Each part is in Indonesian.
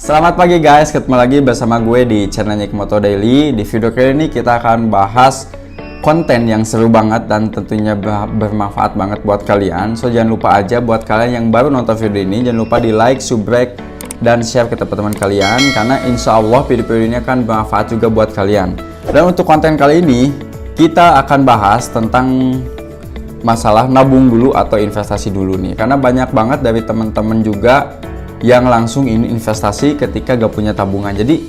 Selamat pagi guys, ketemu lagi bersama gue di channel Nikmoto Daily. Di video kali ini kita akan bahas konten yang seru banget dan tentunya bermanfaat banget buat kalian. So jangan lupa aja buat kalian yang baru nonton video ini, jangan lupa di like, subscribe, dan share ke teman-teman kalian, karena insya Allah video-video ini akan bermanfaat juga buat kalian. Dan untuk konten kali ini kita akan bahas tentang masalah nabung dulu atau investasi dulu nih, karena banyak banget dari teman-teman juga yang langsung ini investasi ketika gak punya tabungan. Jadi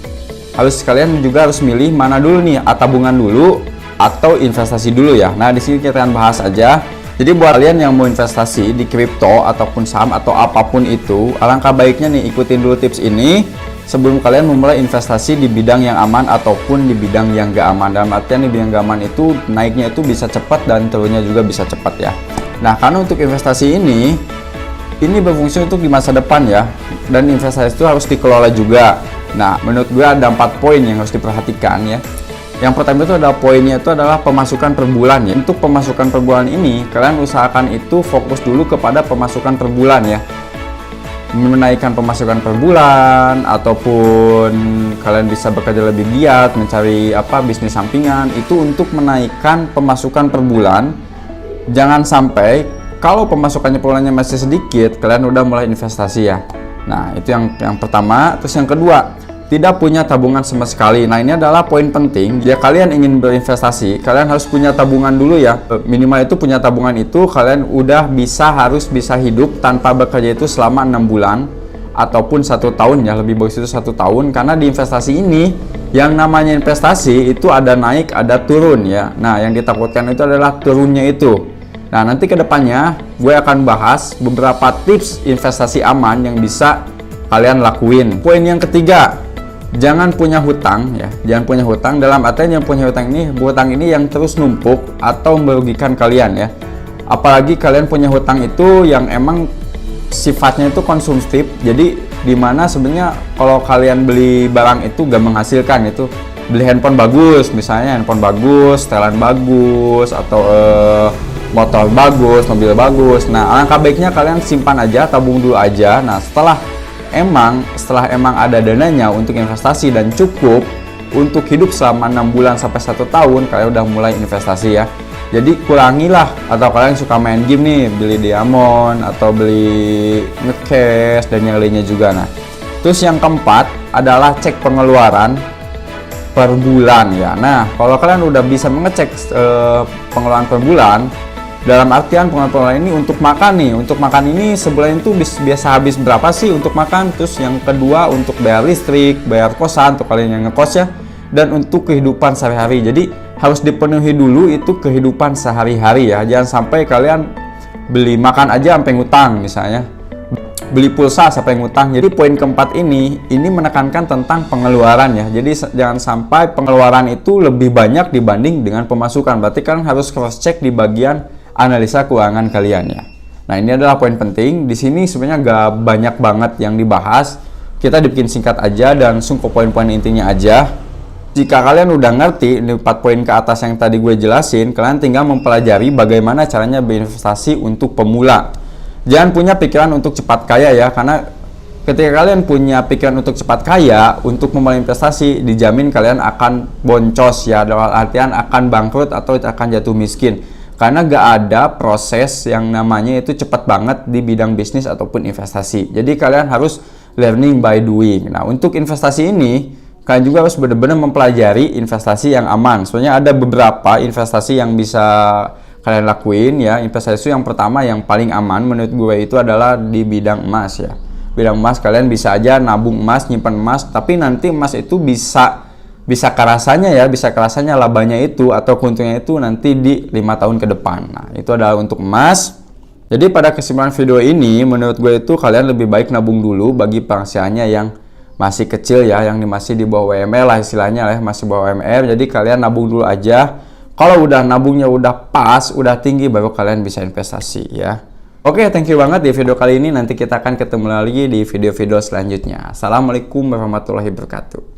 kalian juga harus milih mana dulu nih, tabungan dulu atau investasi dulu ya. Nah di sini kita akan bahas aja. Jadi buat kalian yang mau investasi di kripto ataupun saham atau apapun itu, alangkah baiknya nih ikutin dulu tips ini sebelum kalian memulai investasi di bidang yang aman ataupun di bidang yang gak aman. Dalam artian di bidang gak aman itu naiknya itu bisa cepat dan turunnya juga bisa cepat ya. Nah karena untuk investasi ini berfungsi untuk di masa depan ya, dan investasi itu harus dikelola juga. Nah menurut gue ada 4 poin yang harus diperhatikan ya. Yang pertama itu adalah poinnya itu adalah pemasukan per bulan ya. Untuk pemasukan per bulan ini kalian usahakan itu fokus dulu kepada pemasukan per bulan ya, menaikkan pemasukan per bulan, ataupun kalian bisa bekerja lebih giat mencari bisnis sampingan itu untuk menaikkan pemasukan per bulan. Jangan sampai kalau pemasukannya per bulannya masih sedikit kalian udah mulai investasi ya. Nah itu yang pertama. Terus yang kedua, tidak punya tabungan sama sekali. Nah ini adalah poin penting. Ya kalian ingin berinvestasi, kalian harus punya tabungan dulu ya. Minimal itu punya tabungan itu kalian udah harus bisa hidup tanpa bekerja itu selama 6 bulan ataupun 1 tahun ya. Lebih bagus itu 1 tahun, karena di investasi ini yang namanya investasi itu ada naik ada turun ya. Nah yang ditakutkan itu adalah turunnya itu. Nah nanti kedepannya gue akan bahas beberapa tips investasi aman yang bisa kalian lakuin. Poin yang ketiga, jangan punya hutang ya. Jangan punya hutang dalam artian yang punya hutang ini yang terus numpuk atau merugikan kalian ya. Apalagi kalian punya hutang itu yang emang sifatnya itu konsumtif. Jadi dimana sebenarnya kalau kalian beli barang itu gak menghasilkan, itu beli handphone bagus misalnya, handphone bagus, setelan bagus, atau motor bagus, mobil bagus. Nah alangkah baiknya kalian simpan aja, tabung dulu aja. Nah setelah emang ada dananya untuk investasi dan cukup untuk hidup selama 6 bulan sampai 1 tahun, kalian udah mulai investasi ya. Jadi kurangilah, atau kalian suka main game nih, beli diamond atau beli ngecash dan yang lainnya juga. Nah terus yang keempat adalah cek pengeluaran per bulan ya. Nah kalau kalian udah bisa mengecek pengeluaran per bulan, dalam artian pengeluaran ini untuk makan nih, untuk makan ini sebulan itu biasa habis berapa sih untuk makan. Terus yang kedua untuk bayar listrik, bayar kosan untuk kalian yang ngekos ya, dan untuk kehidupan sehari-hari. Jadi harus dipenuhi dulu itu kehidupan sehari-hari ya. Jangan sampai kalian beli makan aja sampai ngutang misalnya, beli pulsa sampai ngutang. Jadi poin keempat ini menekankan tentang pengeluaran ya. Jadi jangan sampai pengeluaran itu lebih banyak dibanding dengan pemasukan. Berarti kalian harus cross check di bagian analisa keuangan kalian ya. Nah ini adalah poin penting. Di sini sebenarnya gak banyak banget yang dibahas. Kita dibikin singkat aja dan langsung ke poin-poin intinya aja. Jika kalian udah ngerti 4 poin ke atas yang tadi gue jelasin, kalian tinggal mempelajari bagaimana caranya berinvestasi untuk pemula. Jangan punya pikiran untuk cepat kaya ya, karena ketika kalian punya pikiran untuk cepat kaya, untuk memulai investasi, dijamin kalian akan boncos ya, dalam artian akan bangkrut atau akan jatuh miskin. Karena gak ada proses yang namanya itu cepat banget di bidang bisnis ataupun investasi. Jadi kalian harus learning by doing. Nah untuk investasi ini kalian juga harus benar-benar mempelajari investasi yang aman. Soalnya ada beberapa investasi yang bisa kalian lakuin ya. Investasi itu yang pertama yang paling aman menurut gue itu adalah di bidang emas ya. Bidang emas kalian bisa aja nabung emas, nyimpan emas, tapi nanti emas itu bisa kerasanya labanya itu atau keuntungannya itu nanti di 5 tahun ke depan. Nah itu adalah untuk emas. Jadi pada kesimpulan video ini menurut gue itu kalian lebih baik nabung dulu bagi penghasilannya yang masih kecil ya, yang masih di bawah UMR lah istilahnya lah, masih bawah UMR. Jadi kalian nabung dulu aja. Kalau udah nabungnya udah pas, udah tinggi, baru kalian bisa investasi ya. Oke, thank you banget di video kali ini. Nanti kita akan ketemu lagi di video-video selanjutnya. Assalamualaikum warahmatullahi wabarakatuh.